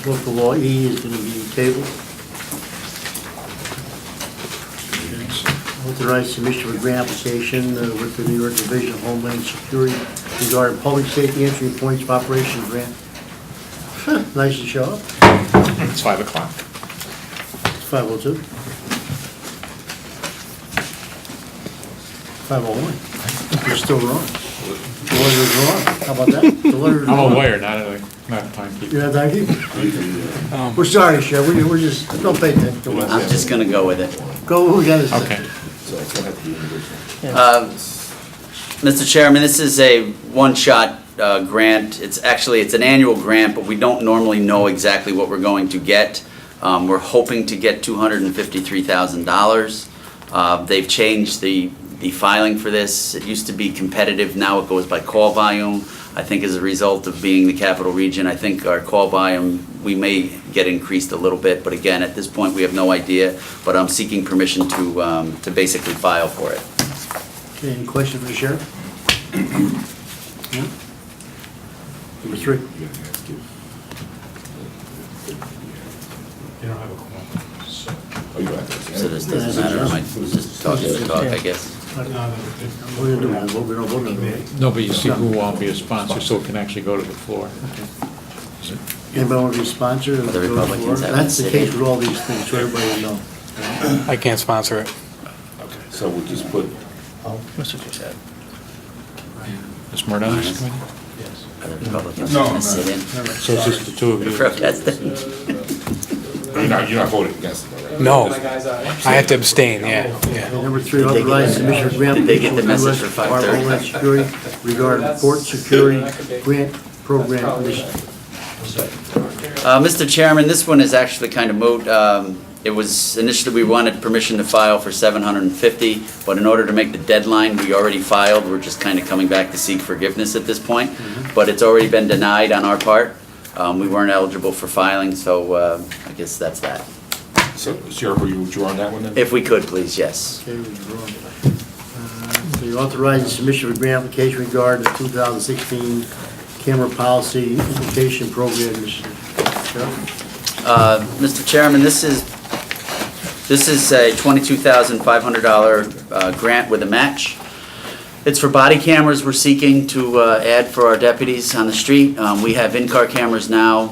Local law E is going to be tabled. Authorized submission of a grant application with the New York Division of Homeland Security regarding public safety entry points of operation grant. Nice to show up. It's 5 o'clock. 502. 501. You're still wrong. The letter's wrong. How about that? The letter's I'm wrong. a lawyer, not a timekeeper. You're not timekeeper? We're sorry, Sheriff. We're just, don't pay attention to us. I'm just gonna go with it. Go, we got to say. Okay. Mr. Chairman, this is a one-shot grant. It's an annual grant, but we don't normally know exactly what we're going to get. We're hoping to get $253,000. They've changed the filing for this. It used to be competitive, now it goes by call volume. I think as a result of being the capital region, I think our call volume, we may get increased a little bit, but again, at this point, we have no idea. But I'm seeking permission to basically file for it. Okay, any question for the sheriff? No? Number 3. You don't have a quorum. So this doesn't matter, I might just talk the talk, I guess. What are we going to do? We're going to vote on it. No, but you see who won't be a sponsor, so it can actually go to the floor. Anybody want to be a sponsor? The Republicans haven't That's the said case it. with all these things, so everybody will know. I can't sponsor it. So we'll just put, Ms. Mordaunis committee? Are the Republicans No, gonna no. sit in? So it's just the two of you? Protesting? you're not voting against it, right? No, I have to abstain, yeah. Okay, number 3, authorize submission of grant Did they get the application message with for U.S. Department of 5:30? Homeland Security regarding port security grant program initiative. Mr. Chairman, this one is actually kind of moot. It was, initially, we wanted permission to file for $750, but in order to make the deadline, we already filed. We're just kind of coming back to seek forgiveness at this point. But it's already been denied on our part. We weren't eligible for filing, so I guess that's that. So Sheriff, will you withdraw on that one then? If we could, please, yes. Okay, withdrawn. So you authorize the submission of a grant application regarding the 2016 camera policy implementation program initiative. Sheriff? Mr. Chairman, this is a $22,500 grant with a match. It's for body cameras we're seeking to add for our deputies on the street. We have in-car cameras now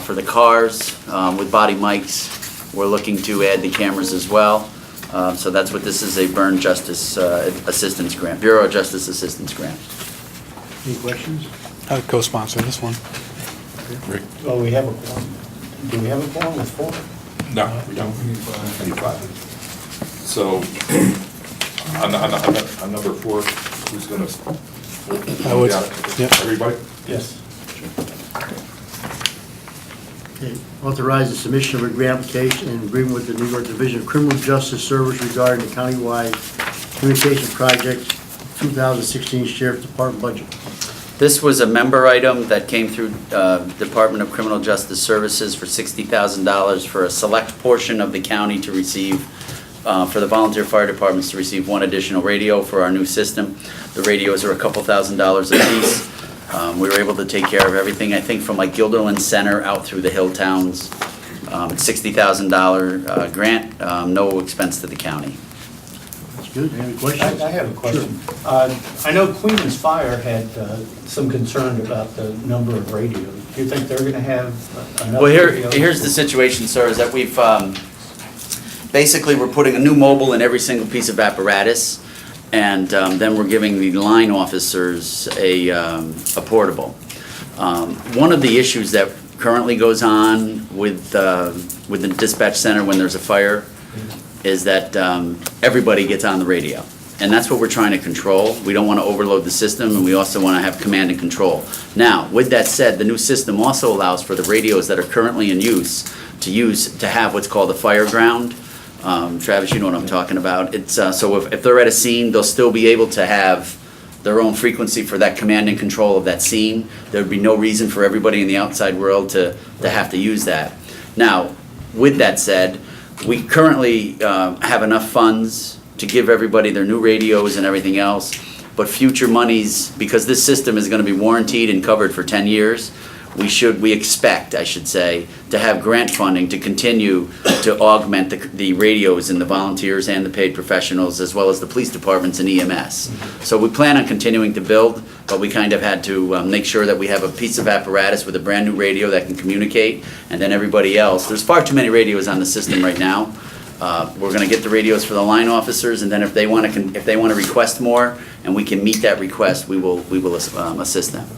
for the cars with body mics. We're looking to add the cameras as well. So that's what this is, a Burn Justice Assistance Grant, Bureau of Justice Assistance Grant. Any questions? I would co-sponsor this one. Oh, we have a quorum. Do we have a quorum with 4? No, we don't. Need 5. So, on number 4, who's gonna? I would, Yeah, yeah. Everybody? Yes. Okay, authorize the submission of a grant application in agreement with the New York Division of Criminal Justice Service regarding the countywide communication project 2016 Sheriff Department budget. This was a member item that came through Department of Criminal Justice Services for $60,000 for a select portion of the county to receive, for the volunteer fire departments to receive 1 additional radio for our new system. The radios are a couple $1,000s a piece. We were able to take care of everything, I think, from like Guilderland Center out through the hill towns. It's $60,000 grant, no expense to the county. That's good. Any questions? I have a question. I know Queens Fire had some concern about the number of radios. Do you think they're going to have enough? Well, radios? here's the situation, sir, is that we've, basically, we're putting a new mobile in every single piece of apparatus, and then we're giving the line officers a portable. One of the issues that currently goes on with the dispatch center when there's a fire is that everybody gets on the radio. And that's what we're trying to control. We don't want to overload the system, and we also want to have command and control. Now, with that said, the new system also allows for the radios that are currently in use to have what's called a fire ground. Travis, you know what I'm talking about. It's so if they're at a scene, they'll still be able to have their own frequency for that command and control of that scene. There'd be no reason for everybody in the outside world to have to use that. Now, with that said, we currently have enough funds to give everybody their new radios and everything else, but future monies, because this system is going to be warranted and covered for 10 years, we expect, I should say, to have grant funding to continue to augment the radios and the volunteers and the paid professionals, as well as the police departments and EMS. So we plan on continuing to build, but we kind of had to make sure that we have a piece of apparatus with a brand-new radio that can communicate, and then everybody else. There's far too many radios on the system right now. We're gonna get the radios for the line officers, and then if they wanna request more, and we can meet that request, we will assist them.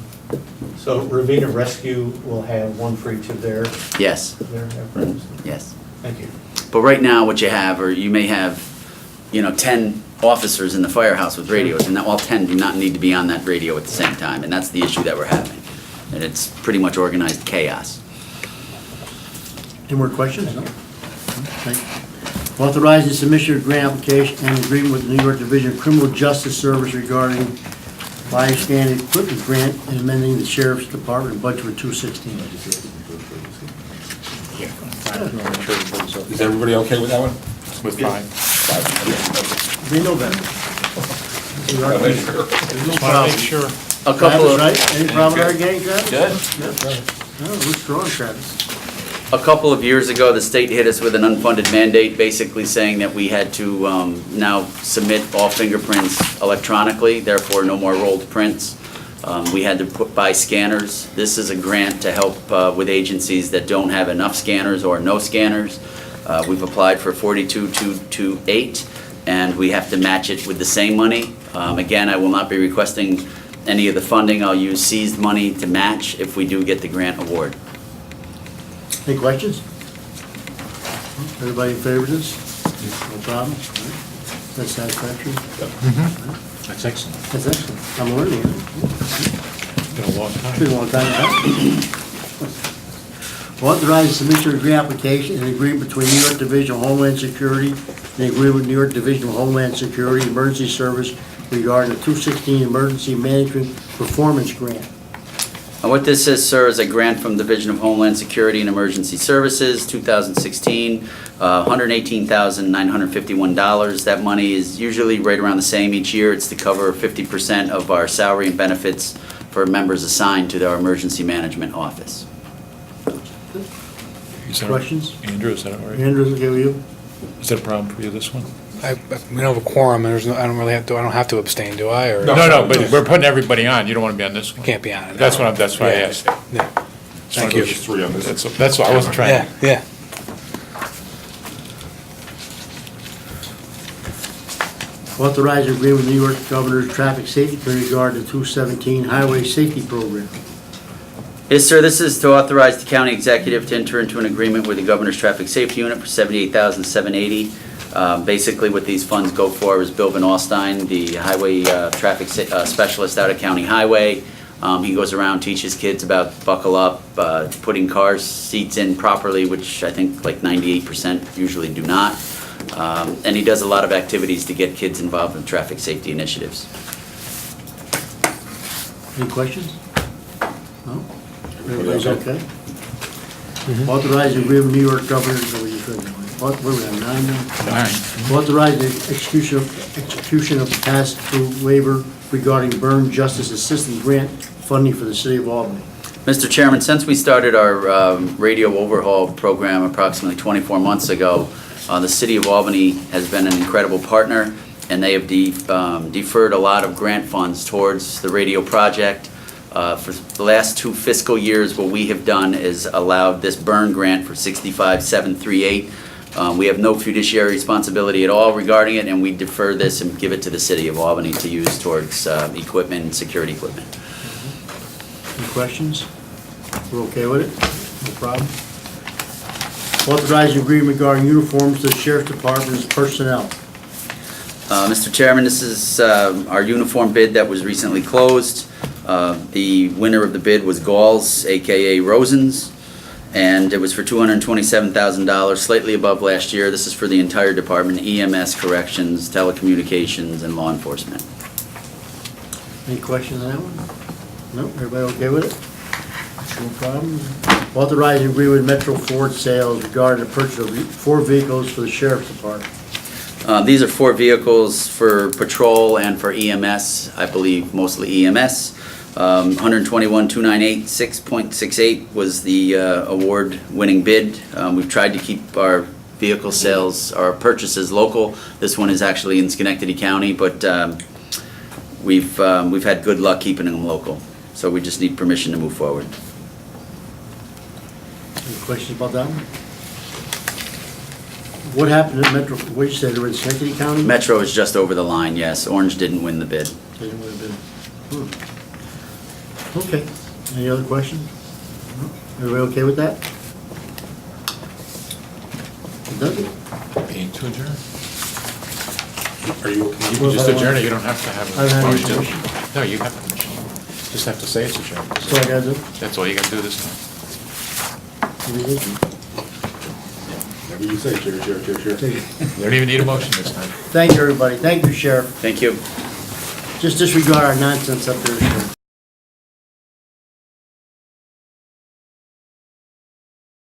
So Ravenna Rescue will have one for each of their Yes, apparatus? yes. Thank you. But right now, what you have, or you may have, 10 officers in the firehouse with radios, and all 10 do not need to be on that radio at the same time, and that's the issue that we're having. And it's pretty much organized chaos. Any more questions? No? Thank you. Authorize the submission of grant application and agreement with the New York Division of Criminal Justice Service regarding live scan equipment grant and amending the Sheriff's Department budget for 2016. Is everybody okay with that one? With fine. They know better. Gotta make sure. There's no Just wanna problem. make sure. A couple Travis, of, right? Any problem with our gang, Travis? Good. No, we're strong, Travis. A couple of years ago, the state hit us with an unfunded mandate, basically saying that we had to now submit all fingerprints electronically, therefore no more rolled prints. We had to buy scanners. This is a grant to help with agencies that don't have enough scanners or no scanners. We've applied for 42,228, and we have to match it with the same money. Again, I will not be requesting any of the funding. I'll use seized money to match if we do get the grant award. Any questions? Everybody in favor of this? No problem? That's satisfactory? That's excellent. That's excellent. I'm learning it. Been a long It's been a time. long time. Authorize the submission of grant application and agreement between New York Division of Homeland Security and agreement with New York Division of Homeland Security Emergency Service regarding the 2016 Emergency Management Performance Grant. And what this is, sir, is a grant from Division of Homeland Security and Emergency Services, 2016, $118,951. That money is usually right around the same each year. It's to cover 50% of our salary and benefits for members assigned to our emergency management office. Is that- Questions? Andrew, is that all right? Andrew, okay with you? Is that a problem for you, this one? We don't have a quorum, and I don't have to abstain, do I, or? No. No, but we're putting everybody on. You don't want to be on this one? Can't be on it. That's why I Yeah. asked. Yeah. Thank you. There's three on this. That's why I wasn't trying. Yeah, yeah. Authorize agreement with New York Governor's Traffic Safety Committee regarding the 2017 Highway Safety Program. Yes, sir, this is to authorize the county executive to enter into an agreement with the Governor's Traffic Safety Unit for $78,780. Basically, what these funds go for is Bill Van Alstyne, the highway traffic specialist out of County Highway. He goes around, teaches kids about buckle up, putting car seats in properly, which I think like 98% usually do not. And he does a lot of activities to get kids involved in traffic safety initiatives. Any questions? No? Everybody's okay? Authorize agreement with New York Governor's, what were we on, 9 now? All right. Authorize the execution of pass-through waiver regarding burn justice assistance grant funding for the city of Albany. Mr. Chairman, since we started our radio overhaul program approximately 24 months ago, the City of Albany has been an incredible partner, and they have deferred a lot of grant funds towards the radio project. For the last 2 fiscal years, what we have done is allowed this burn grant for $65,738. We have no fiduciary responsibility at all regarding it, and we defer this and give it to the City of Albany to use towards equipment, security equipment. Any questions? We're okay with it? No problem. Authorize agreement regarding uniforms to the Sheriff's Department's personnel. Mr. Chairman, this is our uniform bid that was recently closed. The winner of the bid was Galls, AKA Rosens, and it was for $227,000, slightly above last year. This is for the entire department, EMS, corrections, telecommunications, and law enforcement. Any questions on that one? No? Everybody okay with it? No problem. Authorize agreement with Metro Ford Sales regarding the purchase of 4 vehicles for the Sheriff's Department. These are 4 vehicles for patrol and for EMS, I believe mostly EMS. 121,298, 6.68 was the award-winning bid. We've tried to keep our vehicle sales, our purchases local. This one is actually in Schenectady County, but we've had good luck keeping them local. So we just need permission to move forward. Any questions about that one? What happened at Metro, what you said, they were in Schenectady County? Metro is just over the line, yes. Orange didn't win the bid. They didn't win a bid. Okay, any other questions? No? Everybody okay with that? Does it? Need to adjourn. Are you? You can just adjourn it, you don't have to have I don't a have any motion. motion. No, you have permission. Just have to say it's adjourned. That's all I gotta do? That's all you gotta do this time. Whatever you say, sure. Take it. You don't even need a motion this time. Thank you, everybody. Thank you, Sheriff. Thank you. Just disregard our nonsense up there, Sheriff.